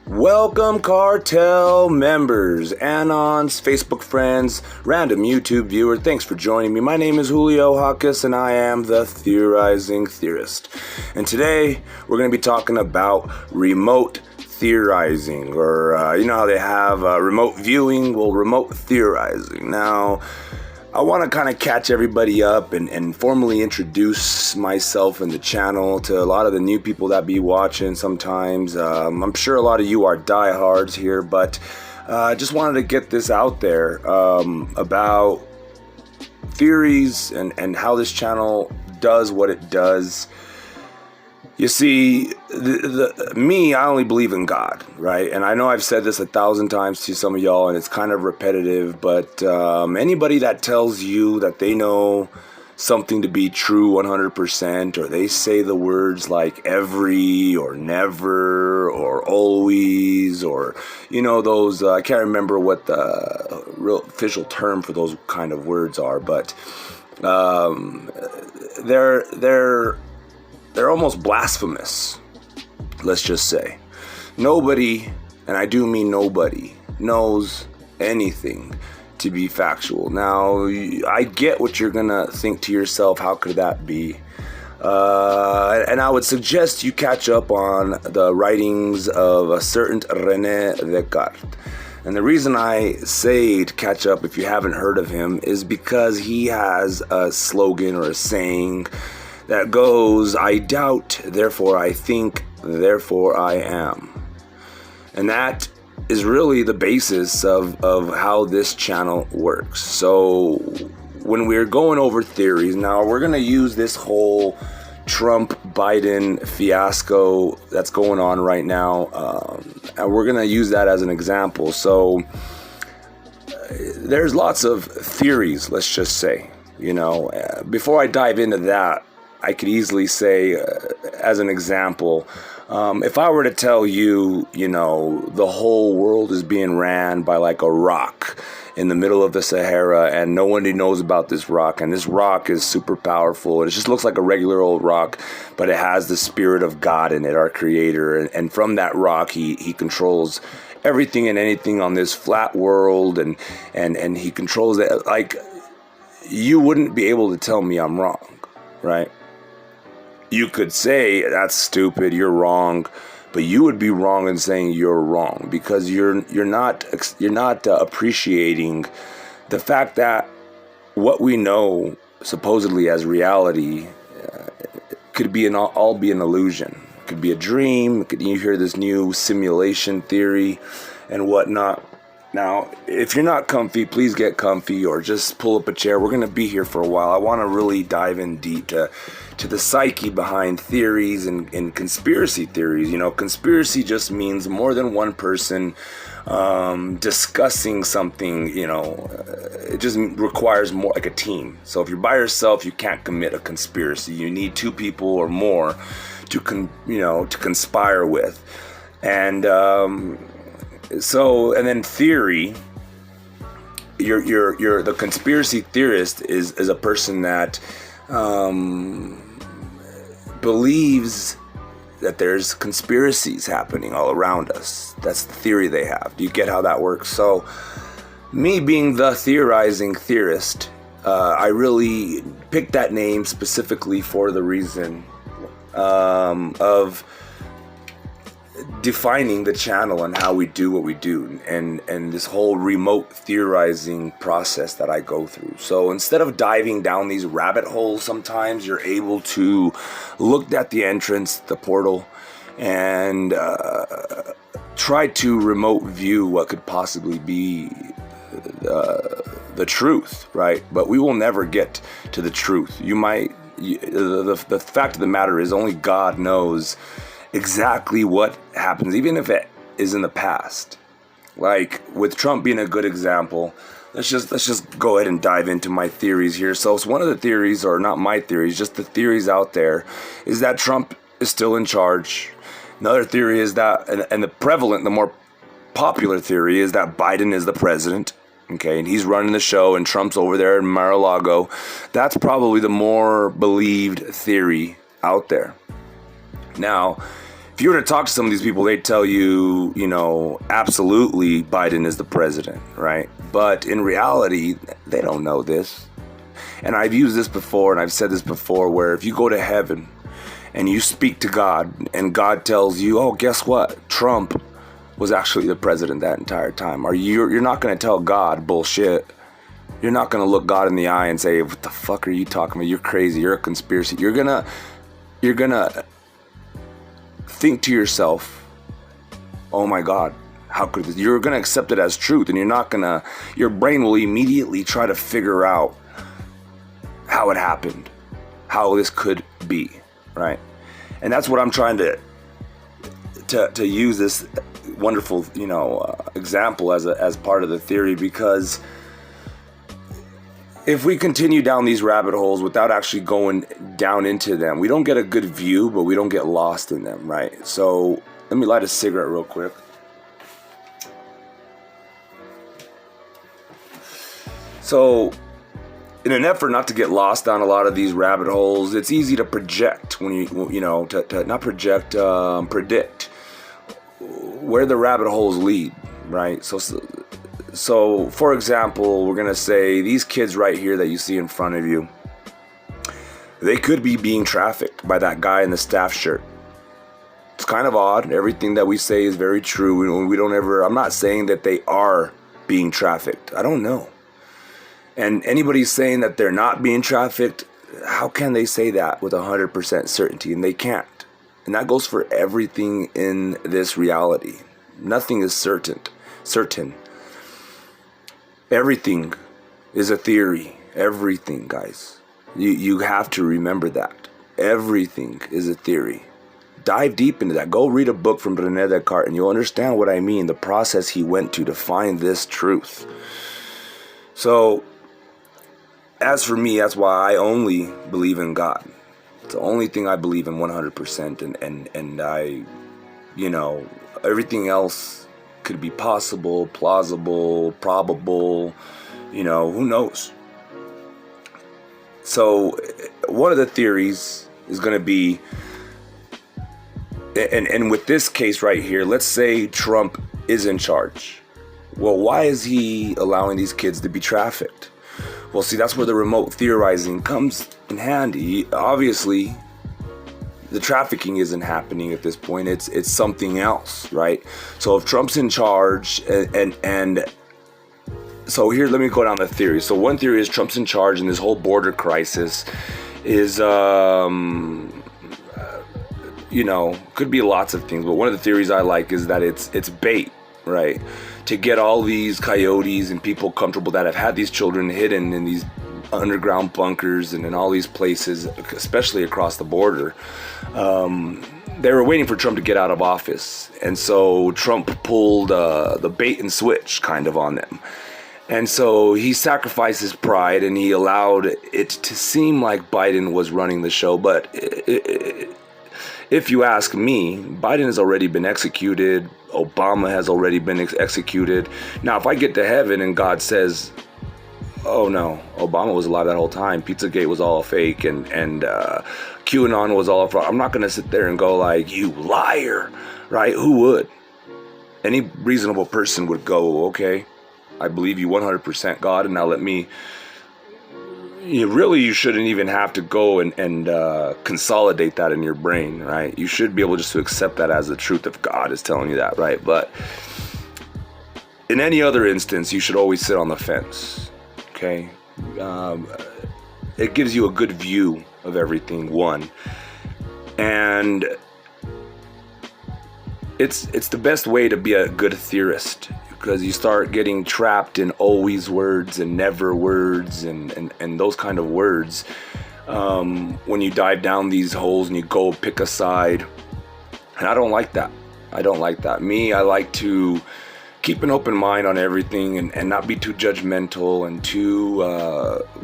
Welcome cartel members, Anons, Facebook friends, random YouTube viewer, thanks for joining me. My name is Julio Hawkes and I am the Theorizing Theorist. And today we're going to be talking about remote theorizing, or you know how they have remote viewing? Well, remote theorizing. Now, I want to kind of catch everybody up and formally introduce myself and the channel to a lot of the new people that be watching sometimes. I'm sure a lot of you are diehards here, but I just wanted to get this out there about theories and how this channel does what it does. You see, I only believe in God, right? And I know I've said this 1,000 times to some of y'all, and it's kind of repetitive, but anybody that tells you that they know something to be true 100%, or they say the words like every, or never, or always, or, you know, those, I can't remember what the real official term for those kind of words are, but they're almost blasphemous, let's just say. Nobody, and I do mean nobody, knows anything to be factual. Now, I get what you're gonna think to yourself, how could that be? And I would suggest you catch up on the writings of a certain René Descartes. And the reason I say to catch up if you haven't heard of him is because he has a slogan or a saying that goes, I doubt, therefore I think, therefore I am. And that is really the basis of how this channel works. So when we're going over theories, now we're going to use this whole Trump-Biden fiasco that's going on right now, and we're going to use that as an example. So there's lots of theories, let's just say. You know, before I dive into that, I could easily say, as an example, if I were to tell you, you know, the whole world is being ran by like a rock in the middle of the Sahara and nobody knows about this rock, and this rock is super powerful, and it just looks like a regular old rock, but it has the spirit of God in it, our creator, and from that rock he controls everything and anything on this flat world, and he controls it. Like, you wouldn't be able to tell me I'm wrong, right? You could say, that's stupid, you're wrong, but you would be wrong in saying you're wrong, because you're not appreciating the fact that what we know supposedly as reality could be all be an illusion. It could be a dream. You hear this new simulation theory and whatnot. Now, if you're not comfy, please get comfy or just pull up a chair. We're going to be here for a while. I want to really dive in deep to the psyche behind theories and conspiracy theories. You know, conspiracy just means more than one person discussing something. You know, it just requires more like a team. So if you're by yourself, you can't commit a conspiracy. You need two people or more to conspire with. And so, and then theory, you're the conspiracy theorist is a person that believes that there's conspiracies happening all around us. That's the theory they have. Do you get how that works? So, me being the theorizing theorist, I really picked that name specifically for the reason of defining the channel and how we do what we do, and this whole remote theorizing process that I go through. So instead of diving down these rabbit holes, sometimes you're able to look at the entrance, the portal, and try to remote view what could possibly be the truth, right? But we will never get to the truth. The fact of the matter is only God knows exactly what happens, even if it is in the past. Like with Trump being a good example, let's just go ahead and dive into my theories here. So it's one of the theories, or not my theories, just the theories out there, is that Trump is still in charge. Another theory is that, and the more popular theory is that Biden is the president. Okay, and he's running the show, and Trump's over there in Mar-a-Lago. That's probably the more believed theory out there. Now, If you were to talk to some of these people, they'd tell you, absolutely Biden is the president, right? But in reality, they don't know this. And I've used this before, and I've said this before, where if you go to heaven and you speak to God, and God tells you, oh, guess what? Trump was actually the president that entire time. You're not going to tell God bullshit. You're not going to look God in the eye and say, what the fuck are you talking about? You're crazy. You're a conspiracy. You're going to think to yourself, oh my God, how could this? You're going to accept it as truth, and your brain will immediately try to figure out how it happened, how this could be, right? And that's what I'm trying to use this wonderful, example as part of the theory, because if we continue down these rabbit holes without actually going down into them, we don't get a good view, but we don't get lost in them, right? So let me light a cigarette real quick. So in an effort not to get lost down a lot of these rabbit holes, it's easy to project predict where the rabbit holes lead, right? So, for example, we're going to say these kids right here that you see in front of you, they could be being trafficked by that guy in the staff shirt. It's kind of odd. Everything that we say is very true. I'm not saying that they are being trafficked. I don't know. And anybody saying that they're not being trafficked, how can they say that with 100% certainty? And they can't. And that goes for everything in this reality. Nothing is certain. Everything is a theory. Everything, guys. You have to remember that. Everything is a theory. Dive deep into that. Go read a book from René Descartes and you'll understand what I mean, the process he went to find this truth. So, as for me, that's why I only believe in God. It's the only thing I believe in 100%. And I, everything else could be possible, plausible, probable, who knows? So one of the theories is going to be, and with this case right here, let's say Trump is in charge. Well, why is he allowing these kids to be trafficked? Well, see, that's where the remote theorizing comes in handy. Obviously, the trafficking isn't happening at this point. It's something else, right? So if Trump's in charge, and so here, let me go down the theory. So one theory is Trump's in charge, and this whole border crisis is, could be lots of things. But one of the theories I like is that it's bait, right? To get all these coyotes and people comfortable that have had these children hidden in these underground bunkers and in all these places, especially across the border. They were waiting for Trump to get out of office. And so Trump pulled the bait and switch kind of on them. And so he sacrificed his pride and he allowed it to seem like Biden was running the show. But if you ask me, Biden has already been executed. Obama has already been executed. Now, if I get to heaven and God says, oh no, Obama was alive that whole time, Pizzagate was all fake, and QAnon was all a fraud, I'm not going to sit there and go like, you liar, right? Who would? Any reasonable person would go, okay, I believe you 100% God, and now let me... You shouldn't even have to go and consolidate that in your brain, right? You should be able just to accept that as the truth if God is telling you that, right? But in any other instance, you should always sit on the fence, okay? It gives you a good view of everything, one. And it's the best way to be a good theorist, because you start getting trapped in always words and never words and those kind of words when you dive down these holes and you go pick a side. And I don't like that. I like to keep an open mind on everything and not be too judgmental and too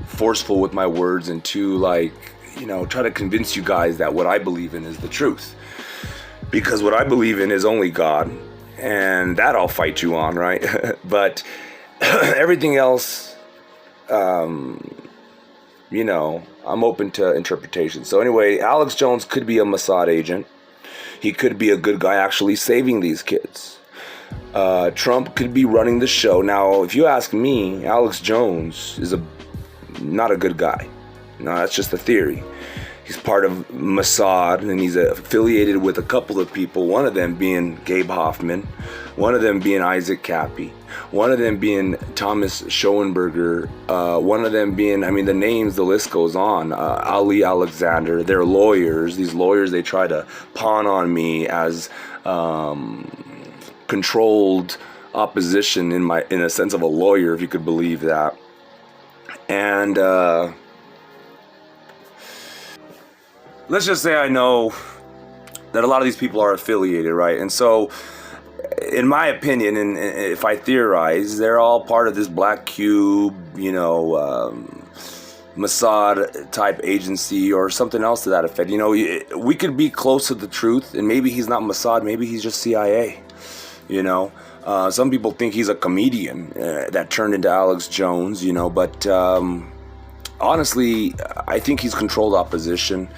forceful with my words and too try to convince you guys that what I believe in is the truth. Because what I believe in is only God. And that I'll fight you on, right? But everything else, I'm open to interpretation. So anyway, Alex Jones could be a Mossad agent. He could be a good guy actually saving these kids. Trump could be running the show. Now, if you ask me, Alex Jones is not a good guy. No, that's just a theory. He's part of Mossad, and he's affiliated with a couple of people, one of them being Gabe Hoffman, one of them being Isaac Cappy, one of them being Thomas Schoenberger, one of them being, I mean, the names, the list goes on, Ali Alexander. They're lawyers. These lawyers, they try to pawn on me as controlled opposition in a sense of a lawyer, if you could believe that. And let's just say I know that a lot of these people are affiliated, right? And so, in my opinion, and if I theorize, they're all part of this Black Cube, Mossad type agency or something else to that effect. We could be close to the truth, and maybe he's not Mossad, maybe he's just CIA. Some people think he's a comedian that turned into Alex Jones, but honestly, I think he's controlled opposition.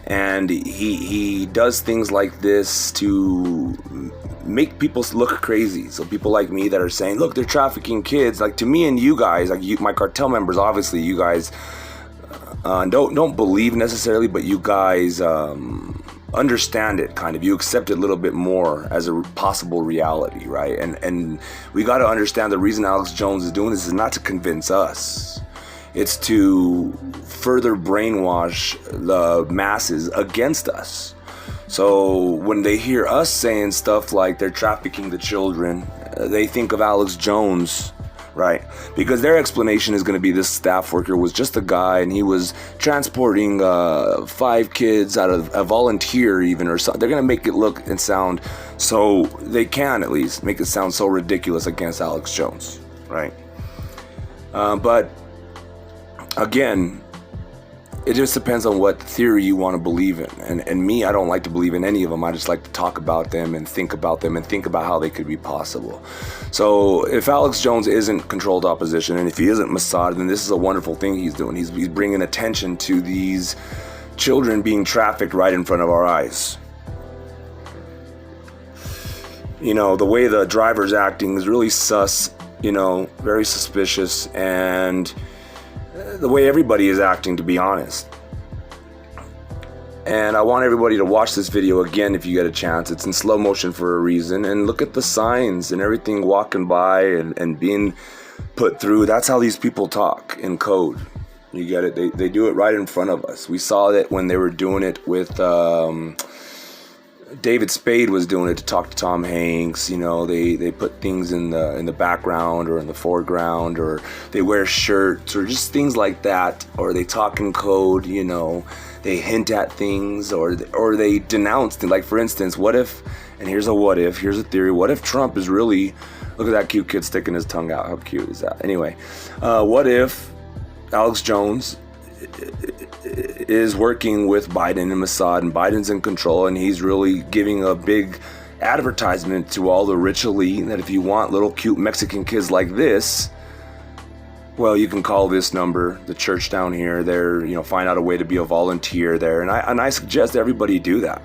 And he does things like this to make people look crazy. So people like me that are saying, look, they're trafficking kids. Like, to me and you guys, like my cartel members, obviously you guys don't believe necessarily, but you guys understand it, kind of. You accept it a little bit more as a possible reality, right? And we got to understand the reason Alex Jones is doing this is not to convince us. It's to further brainwash the masses against us. So when they hear us saying stuff like they're trafficking the children, they think of Alex Jones, right? Because their explanation is going to be this staff worker was just a guy and he was transporting 5 kids out of a volunteer even or something. They're going to make it look and sound, so they can at least make it sound so ridiculous against Alex Jones, right? But again, it just depends on what theory you want to believe in. And me, I don't like to believe in any of them. I just like to talk about them and think about how they could be possible. So if Alex Jones isn't controlled opposition, and if he isn't Mossad, then this is a wonderful thing he's doing. He's bringing attention to these children being trafficked right in front of our eyes. The way the driver's acting is really sus, very suspicious, and the way everybody is acting, to be honest. And I want everybody to watch this video again if you get a chance. It's in slow motion for a reason, and look at the signs and everything walking by and being put through. That's how these people talk in code. You get it? They do it right in front of us. We saw that when they were doing it with David Spade was doing it to talk to Tom Hanks. They put things in the background or in the foreground, or they wear shirts or just things like that, or they talk in code. They hint at things, or they denounce things. Like, for instance, what if, and here's a theory, what if Trump is really, look at that cute kid sticking his tongue out, how cute is that? Anyway, what if Alex Jones is working with Biden and Mossad, and Biden's in control, and he's really giving a big advertisement to all the rich elite that if you want little cute Mexican kids like this, well, you can call this number, the church down here, find out a way to be a volunteer there. And I suggest everybody do that.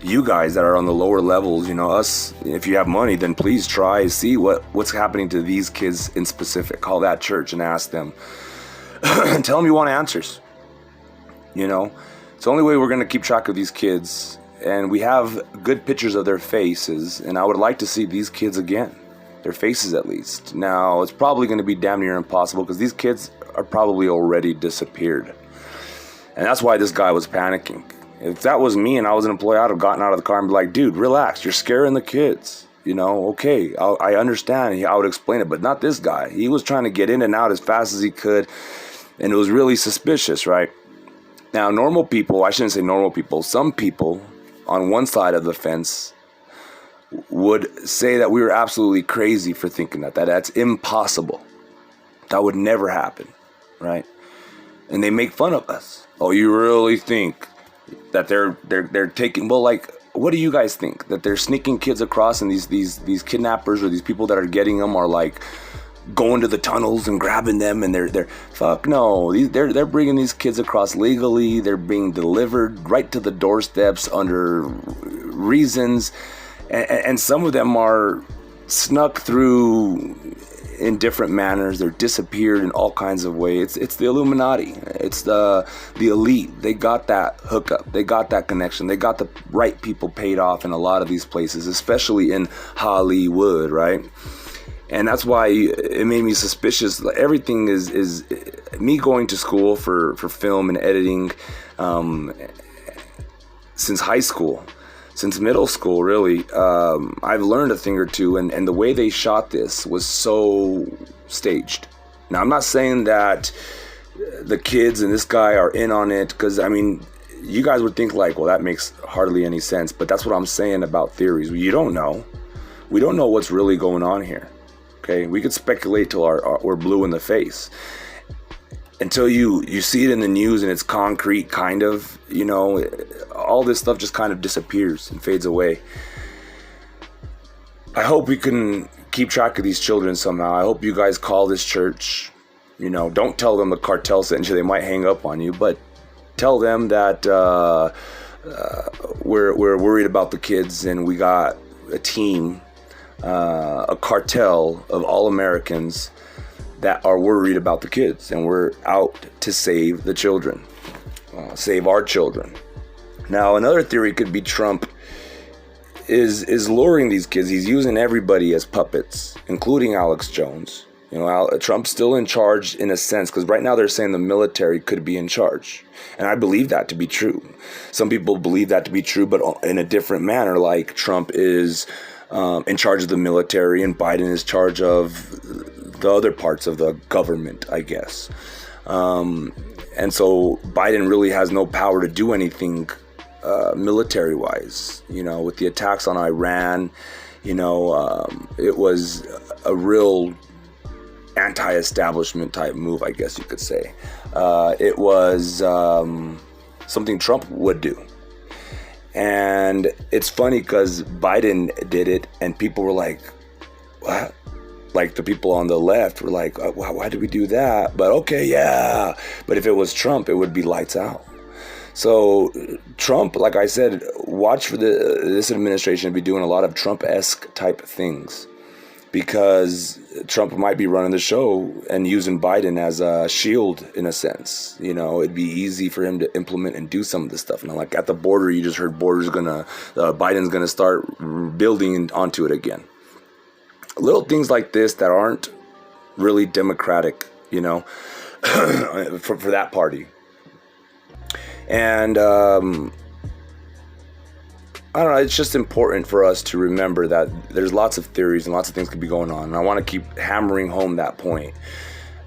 You guys that are on the lower levels, us, if you have money, then please try, see what's happening to these kids in specific. Call that church and ask them. Tell them you want answers. It's the only way we're going to keep track of these kids. And we have good pictures of their faces, and I would like to see these kids again. Their faces, at least. Now, it's probably going to be damn near impossible because these kids are probably already disappeared. And that's why this guy was panicking. If that was me and I was an employee, I'd have gotten out of the car and be like, dude, relax. You're scaring the kids. Okay, I understand. I would explain it, but not this guy. He was trying to get in and out as fast as he could, and it was really suspicious, right? Now, normal people, I shouldn't say normal people, some people on one side of the fence would say that we were absolutely crazy for thinking that's impossible. That would never happen, right? And they make fun of us. Oh, you really think that they're taking, well, like, what do you guys think? That they're sneaking kids across, and these kidnappers or these people that are getting them are like going to the tunnels and grabbing them, and they're fuck no. They're bringing these kids across legally. They're being delivered right to the doorsteps under reasons, and some of them are snuck through in different manners. They're disappeared in all kinds of ways. It's the Illuminati. It's the elite. They got that hookup. They got that connection. They got the right people paid off in a lot of these places, especially in Hollywood, right? And that's why it made me suspicious. Everything is me going to school for film and editing since high school. Since middle school, really, I've learned a thing or two, and the way they shot this was so staged. Now, I'm not saying that the kids and this guy are in on it, because, I mean, you guys would think like, well, that makes hardly any sense, but that's what I'm saying about theories. You don't know. We don't know what's really going on here, okay? We could speculate till we're blue in the face. Until you see it in the news and it's concrete, kind of, you know, all this stuff just kind of disappears and fades away. I hope we can keep track of these children somehow. I hope you guys call this church, you know, don't tell them the cartel sent you, they might hang up on you, but tell them that we're worried about the kids, and we got a team, a cartel of all Americans that are worried about the kids, and we're out to save the children, save our children. Now, another theory could be Trump is luring these kids. He's using everybody as puppets, including Alex Jones. You know, Trump's still in charge in a sense, because right now they're saying the military could be in charge. And I believe that to be true. Some people believe that to be true, but in a different manner, like Trump is in charge of the military and Biden is in charge of the other parts of the government, I guess. And so Biden really has no power to do anything military-wise. You know, with the attacks on Iran, you know, it was a real anti-establishment type move, I guess you could say. It was something Trump would do. And it's funny because Biden did it and people were like, what? Like the people on the left were like, why did we do that? But okay, yeah. But if it was Trump, it would be lights out. So Trump, like I said, watch for this administration to be doing a lot of Trump-esque type things, because Trump might be running the show and using Biden as a shield in a sense. You know, it'd be easy for him to implement and do some of this stuff. And like at the border, you just heard Biden's gonna start building onto it again. Little things like this that aren't really democratic, you know, for that party. And I don't know, it's just important for us to remember that there's lots of theories and lots of things could be going on. And I want to keep hammering home that point.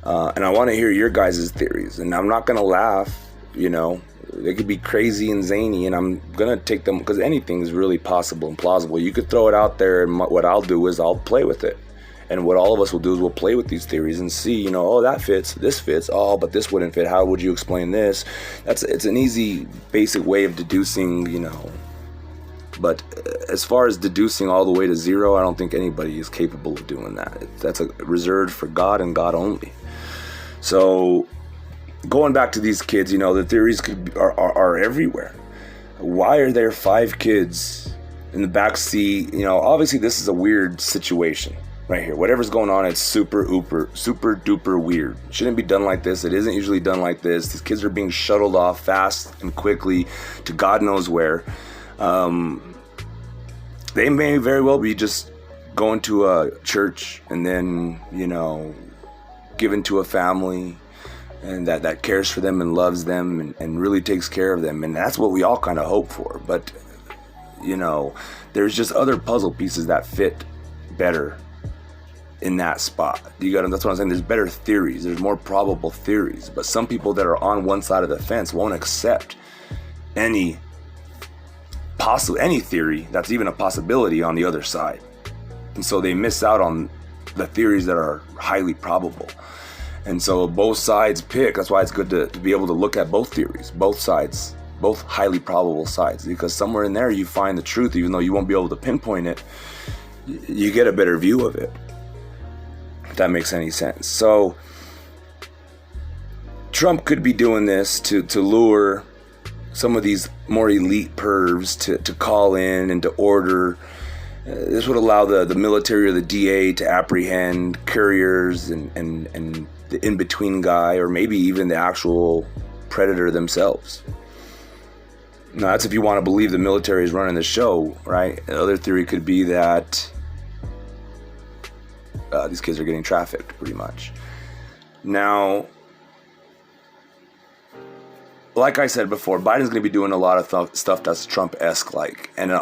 And I want to hear your guys' theories. And I'm not going to laugh, you know. They could be crazy and zany, and I'm going to take them, because anything is really possible and plausible. You could throw it out there, and what I'll do is I'll play with it. And what all of us will do is we'll play with these theories and see, you know, oh, that fits, this fits, oh, but this wouldn't fit. How would you explain this? It's an easy, basic way of deducing, you know. But as far as deducing all the way to zero, I don't think anybody is capable of doing that. That's reserved for God and God only. So going back to these kids, you know, the theories are everywhere. Why are there 5 kids in the back seat? You know, obviously this is a weird situation right here. Whatever's going on, it's super duper weird. It shouldn't be done like this. It isn't usually done like this. These kids are being shuttled off fast and quickly to God knows where. They may very well be just going to a church and then, you know, given to a family and that cares for them and loves them and really takes care of them. And that's what we all kind of hope for. But, you know, there's just other puzzle pieces that fit better in that spot. That's what I'm saying. There's better theories. There's more probable theories. But some people that are on one side of the fence won't accept any theory that's even a possibility on the other side. And so they miss out on the theories that are highly probable. And so both sides pick. That's why it's good to be able to look at both theories, both sides, both highly probable sides, because somewhere in there you find the truth. Even though you won't be able to pinpoint it, you get a better view of it, if that makes any sense. So Trump could be doing this to lure some of these more elite pervs to call in and to order. This would allow the military or the DA to apprehend couriers and the in-between guy, or maybe even the actual predator themselves. Now, that's if you want to believe the military is running the show, right? Another theory could be that these kids are getting trafficked, pretty much. Now, like I said before, Biden's going to be doing a lot of stuff that's Trump-esque like. And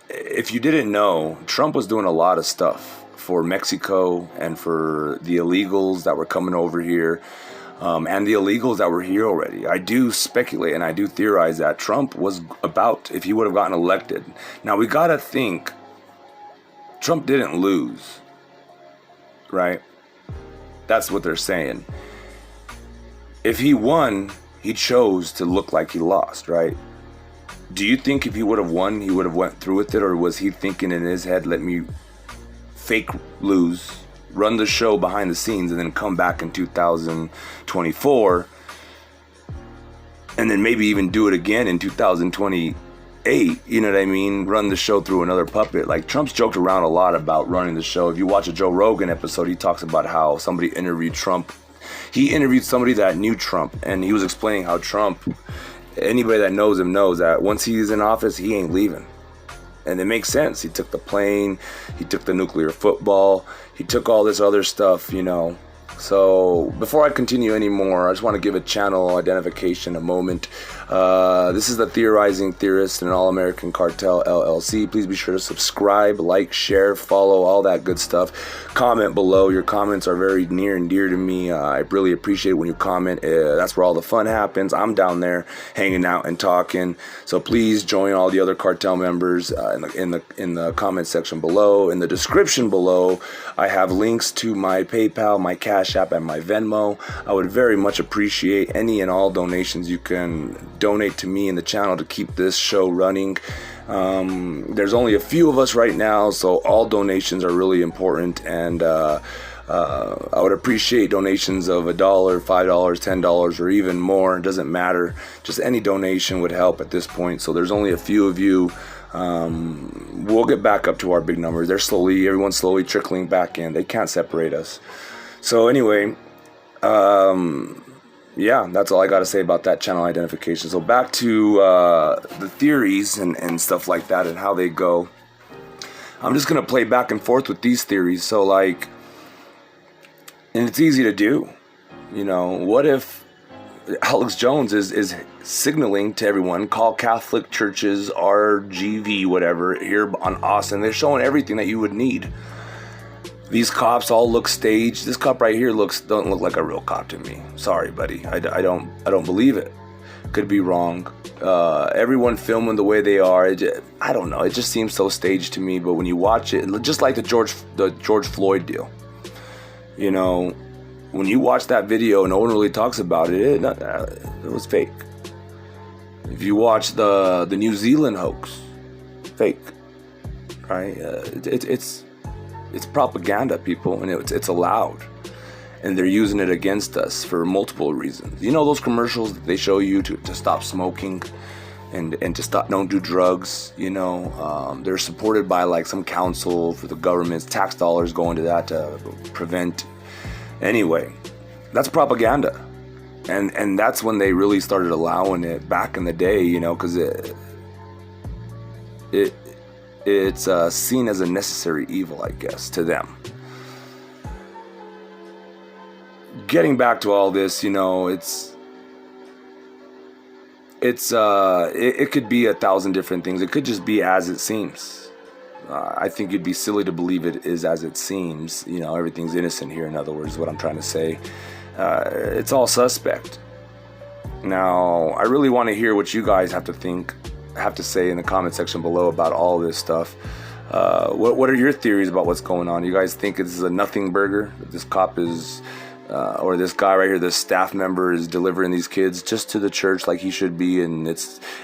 if you didn't know, Trump was doing a lot of stuff for Mexico and for the illegals that were coming over here, and the illegals that were here already. I do speculate and I do theorize that Trump was about, if he would have gotten elected. Now, we got to think, Trump didn't lose, right? That's what they're saying. If he won, he chose to look like he lost, right? Do you think if he would have won, he would have went through with it? Or was he thinking in his head, let me fake lose, run the show behind the scenes, and then come back in 2024, and then maybe even do it again in 2028, you know what I mean? Run the show through another puppet. Like, Trump's joked around a lot about running the show. If you watch a Joe Rogan episode, he talks about how somebody interviewed Trump. He interviewed somebody that knew Trump, and he was explaining how Trump, anybody that knows him knows that once he's in office, he ain't leaving. And it makes sense. He took the plane, he took the nuclear football, he took all this other stuff, you know. So before I continue anymore, I just want to give a channel identification a moment. This is the Theorizing Theorist and All-American Cartel LLC. Please be sure to subscribe, like, share, follow, all that good stuff. Comment below. Your comments are very near and dear to me. I really appreciate when you comment. That's where all the fun happens. I'm down there hanging out and talking. So please join all the other cartel members in the comment section below. In the description below, I have links to my PayPal, my CASHAPP, and my VENMO. I would very much appreciate any and all donations you can donate to me and the channel to keep this show running. There's only a few of us right now, so all donations are really important, and I would appreciate donations of $1, $5, $10, or even more. It doesn't matter. Just any donation would help at this point. So there's only a few of you. We'll get back up to our big numbers. Everyone's slowly trickling back in. They can't separate us. So anyway, yeah, that's all I got to say about that channel identification. So back to the theories and stuff like that and how they go. I'm just going to play back and forth with these theories. So, like, and it's easy to do. You know, what if Alex Jones is signaling to everyone, call Catholic churches, RGV, whatever, here on Austin. They're showing everything that you would need. These cops all look staged. This cop right here don't look like a real cop to me. Sorry, buddy. I don't believe it. Could be wrong. Everyone filming the way they are. I don't know. It just seems so staged to me. But when you watch it, just like the George Floyd deal, you know, when you watch that video, no one really talks about it. It was fake. If you watch the New Zealand hoax, fake. Right? It's propaganda, people, and it's allowed, and they're using it against us for multiple reasons. You know those commercials that they show you to stop smoking and to don't do drugs. You know, they're supported by like some council for the government's tax dollars going to that to prevent. Anyway, that's propaganda, and that's when they really started allowing it back in the day. You know, because it's seen as a necessary evil, I guess, to them. Getting back to all this, you know, it could be 1,000 different things. It could just be as it seems. I think it'd be silly to believe it is as it seems. You know, everything's innocent here, in other words, what I'm trying to say. It's all suspect. Now, I really want to hear what you guys have to say in the comment section below about all this stuff. What are your theories about what's going on? You guys think this is a nothing burger? That this cop is or this guy right here, this staff member is delivering these kids just to the church like he should be, and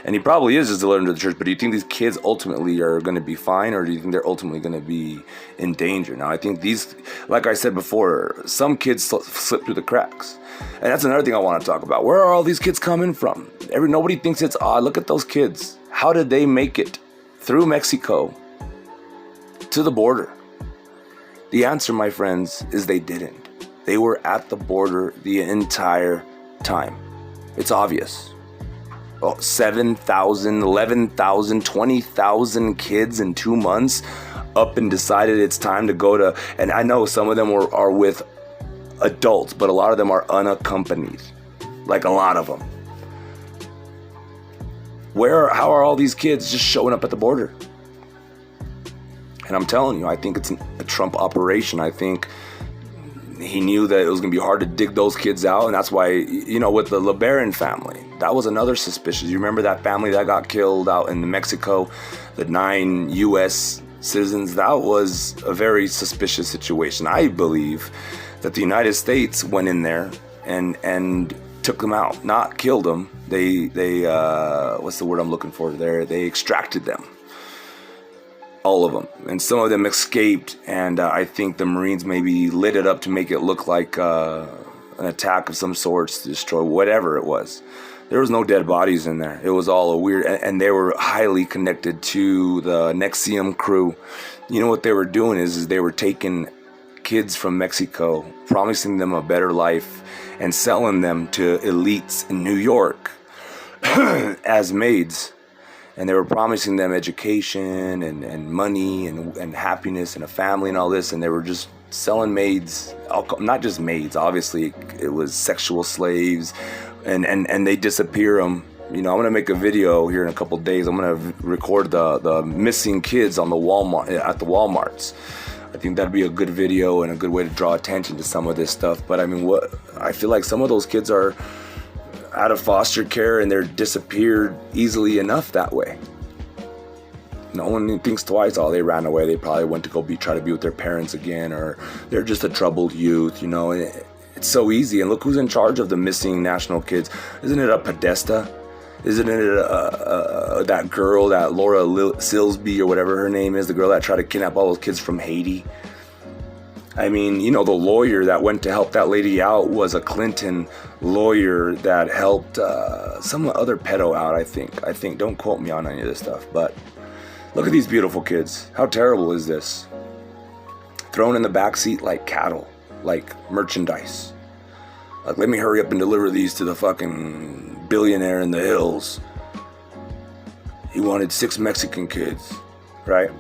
he probably is just delivering to the church. But do you think these kids ultimately are going to be fine, or do you think they're ultimately going to be in danger? Now, I think these, like I said before, some kids slip through the cracks, and that's another thing I want to talk about. Where are all these kids coming from? Nobody thinks it's odd. Look at those kids. How did they make it through Mexico to the border? The answer, my friends, is they didn't. They were at the border the entire time. It's obvious. 7,000, 11,000, 20,000 kids in 2 months up and decided it's time to go to, and I know some of them are with adults, but a lot of them are unaccompanied. Like a lot of them. How are all these kids just showing up at the border? And I'm telling you, I think it's a Trump operation. I think he knew that it was going to be hard to dig those kids out, and that's why, with the LeBaron family, that was another suspicious. You remember that family that got killed out in Mexico, the 9 U.S. citizens? That was a very suspicious situation. I believe that the United States went in there and took them out, not killed them. They what's the word I'm looking for there? They extracted them. All of them, and some of them escaped, and I think the Marines maybe lit it up to make it look like an attack of some sorts to destroy whatever it was. There was no dead bodies in there. It was all a weird, and they were highly connected to the Nexium crew. You know what they were doing is they were taking kids from Mexico, promising them a better life, and selling them to elites in New York as maids. And they were promising them education and money and happiness and a family and all this. And they were just selling maids, not just maids, obviously. It was sexual slaves. And they disappear them. I'm going to make a video here in a couple days. I'm going to record the missing kids on the at the Walmarts. I think that'd be a good video and a good way to draw attention to some of this stuff. But I feel like some of those kids are out of foster care and they're disappeared easily enough that way. No one thinks twice. They ran away. They probably went to go try to be with their parents again, or they're just a troubled youth. It's so easy. And look who's in charge of the missing national kids. Isn't it a Podesta? Isn't it that girl, that Laura Silsby or whatever her name is, the girl that tried to kidnap all those kids from Haiti? The lawyer that went to help that lady out was a Clinton lawyer that helped some other pedo out, I think. Don't quote me on any of this stuff, but look at these beautiful kids. How terrible is this? Thrown in the backseat like cattle, like merchandise. Like, let me hurry up and deliver these to the fucking billionaire in the hills. He wanted 6 Mexican kids, right?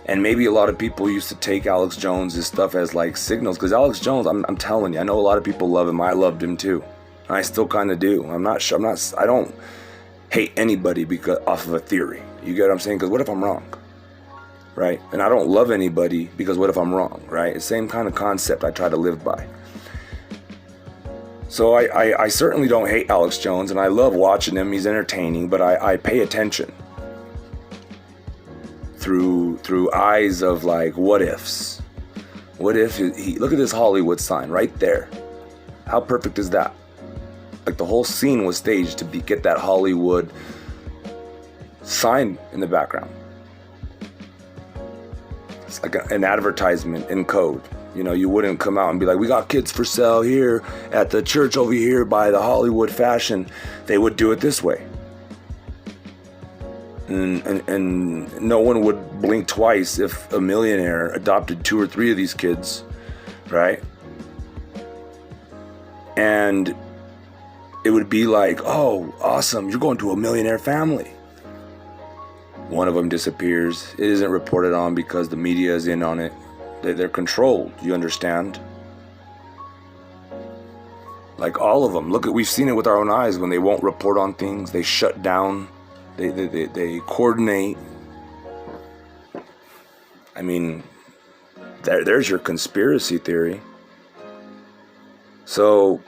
And maybe a lot of people used to take Alex Jones' stuff as like signals, because Alex Jones, I'm telling you, I know a lot of people love him. I loved him too. I still kind of do. I don't hate anybody off of a theory. You get what I'm saying? Because what if I'm wrong? Right? And I don't love anybody because what if I'm wrong? Right? It's the same kind of concept I try to live by. So I certainly don't hate Alex Jones, and I love watching him. He's entertaining, but I pay attention through eyes of like what ifs. What if he look at this Hollywood sign right there? How perfect is that? Like the whole scene was staged to get that Hollywood sign in the background. It's like an advertisement in code. You wouldn't come out and be like, we got kids for sale here at the church over here by the Hollywood fashion. They would do it this way. And no one would blink twice if a millionaire adopted 2 or 3 of these kids, right? And it would be like, oh, awesome, you're going to a millionaire family. One of them disappears. It isn't reported on because the media is in on it. They're controlled, you understand? Like all of them. We've seen it with our own eyes. When they won't report on things, they shut down. They coordinate. There's your conspiracy theory. So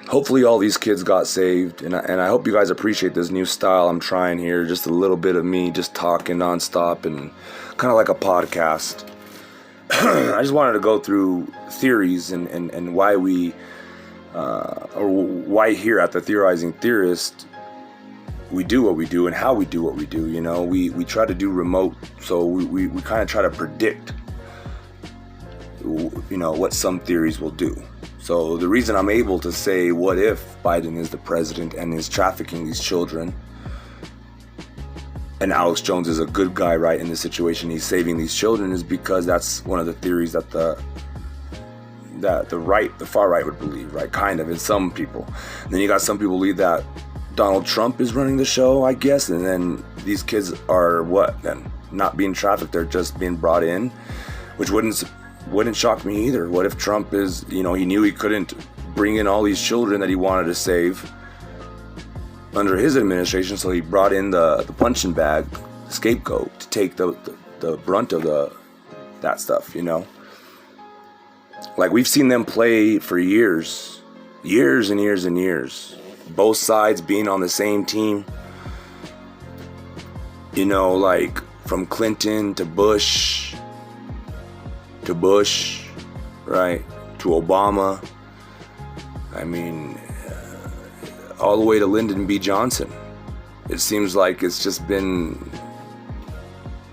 hopefully all these kids got saved, and I hope you guys appreciate this new style I'm trying here. Just a little bit of me just talking nonstop and kind of like a podcast. I just wanted to go through theories and why we, or why here at the Theorizing Theorist, we do what we do and how we do what we do. You know, we try to do remote, so we kind of try to predict, you know, what some theories will do. So the reason I'm able to say, what if Biden is the president and is trafficking these children, and Alex Jones is a good guy, right, in this situation, he's saving these children, is because that's one of the theories that the far right would believe, right, kind of, in some people. And then you got some people believe that Donald Trump is running the show, I guess, and then these kids are what then? Not being trafficked, they're just being brought in, which wouldn't shock me either. What if Trump is, you know, he knew he couldn't bring in all these children that he wanted to save under his administration, so he brought in the punching bag scapegoat to take the brunt of that stuff, you know? Like, we've seen them play for years and years and years, both sides being on the same team, you know, like from Clinton to Bush, right, to Obama. I mean, all the way to Lyndon B. Johnson. It seems like it's just been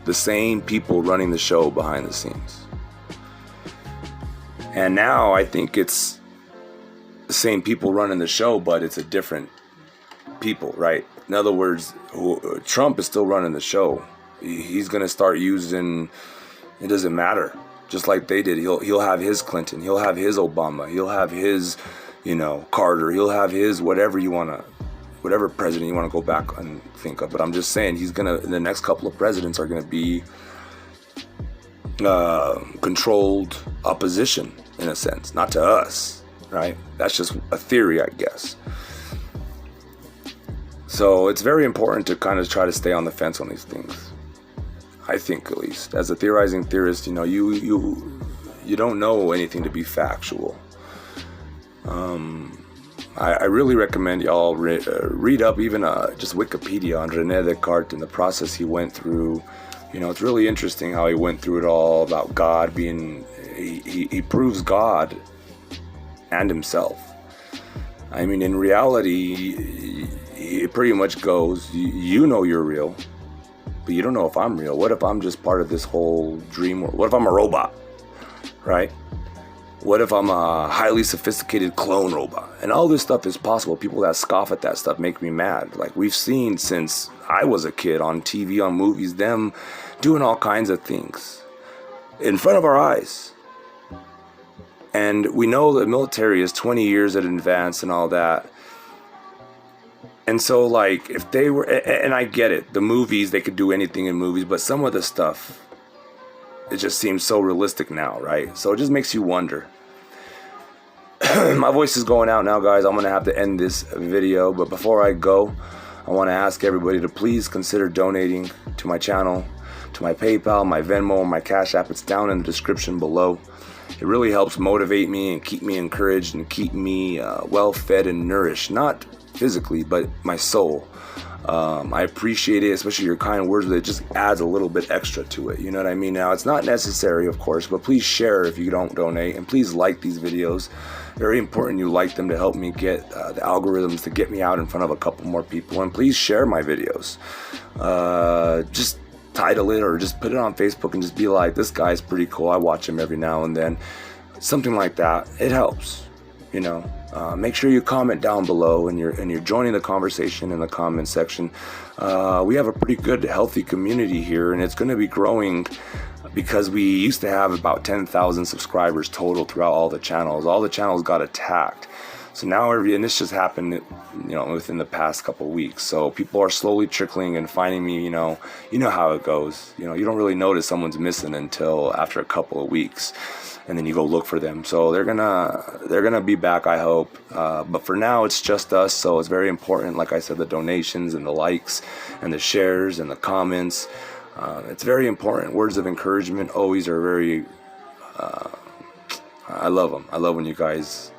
the same people running the show behind the scenes. And now I think it's the same people running the show, but it's a different people, right? In other words, Trump is still running the show. He's going to start using, it doesn't matter, just like they did. He'll have his Clinton, he'll have his Obama, he'll have his, you know, Carter, he'll have his whatever president you want to go back and think of. But I'm just saying, the next couple of presidents are gonna be controlled opposition, in a sense, not to us, right? That's just a theory, I guess. So it's very important to kind of try to stay on the fence on these things. I think, at least, as a theorizing theorist, you know, you don't know anything to be factual. I really recommend y'all read up even just Wikipedia on René Descartes and the process he went through. You know, it's really interesting how he went through it all about God being, he proves God and himself. I mean, in reality, it pretty much goes, you know you're real, but you don't know if I'm real. What if I'm just part of this whole dream world? What if I'm a robot, right? What if I'm a highly sophisticated clone robot? And all this stuff is possible. People that scoff at that stuff make me mad. Like, we've seen since I was a kid on TV, on movies, them doing all kinds of things in front of our eyes. And we know the military is 20 years in advance and all that. And so, like, if they were, and I get it, the movies, they could do anything in movies, but some of the stuff, it just seems so realistic now, right? So it just makes you wonder. My voice is going out now, guys. I'm going to have to end this video. But before I go, I want to ask everybody to please consider donating to my channel, to my PayPal, my Venmo, my Cash App. It's down in the description below. It really helps motivate me and keep me encouraged and keep me well fed and nourished. Not physically, but my soul. I appreciate it, especially your kind words. It just adds a little bit extra to it. You know what I mean? Now, it's not necessary, of course, but please share if you don't donate, and please like these videos. Very important you like them to help me get the algorithms to get me out in front of a couple more people. And please share my videos. Just title it or just put it on Facebook and just be like, this guy's pretty cool. I watch him every now and then. Something like that. It helps, you know. Make sure you comment down below and you're joining the conversation in the comment section. We have a pretty good, healthy community here, and it's going to be growing because we used to have about 10,000 subscribers total throughout all the channels. All the channels got attacked. So now, and this just happened, you know, within the past couple of weeks. So people are slowly trickling and finding me. You know how it goes. You know, you don't really notice someone's missing until after a couple of weeks, and then you go look for them. So they're gonna be back, I hope. But for now, it's just us. So it's very important, like I said, the donations and the likes and the shares and the comments. It's very important. Words of encouragement always are very. I love them. I love when you guys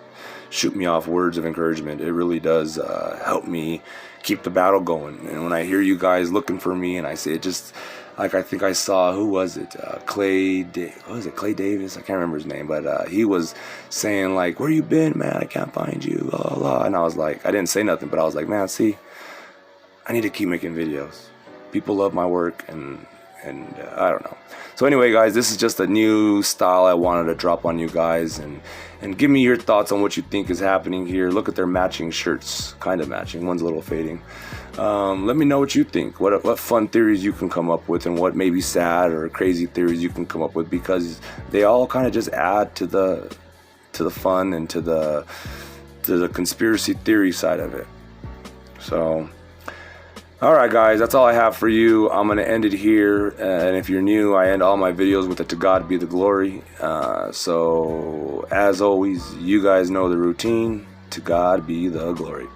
shoot me off words of encouragement. It really does help me keep the battle going. And when I hear you guys looking for me, and I say it, just like I think I saw, who was it? Clay Davis? I can't remember his name, but he was saying like, "Where you been, man? I can't find you." Blah, blah, blah. And I was like, I didn't say nothing, but I was like, man, see, I need to keep making videos. People love my work, and I don't know. So anyway, guys, this is just a new style I wanted to drop on you guys, and give me your thoughts on what you think is happening here. Look at their matching shirts, kind of matching. One's a little fading. Let me know what you think. What fun theories you can come up with, and what maybe sad or crazy theories you can come up with, because they all kind of just add to the fun and to the conspiracy theory side of it. So. Alright guys, that's all I have for you. I'm going to end it here, and if you're new, I end all my videos with a "To God be the glory." So, as always, you guys know the routine. To God be the glory.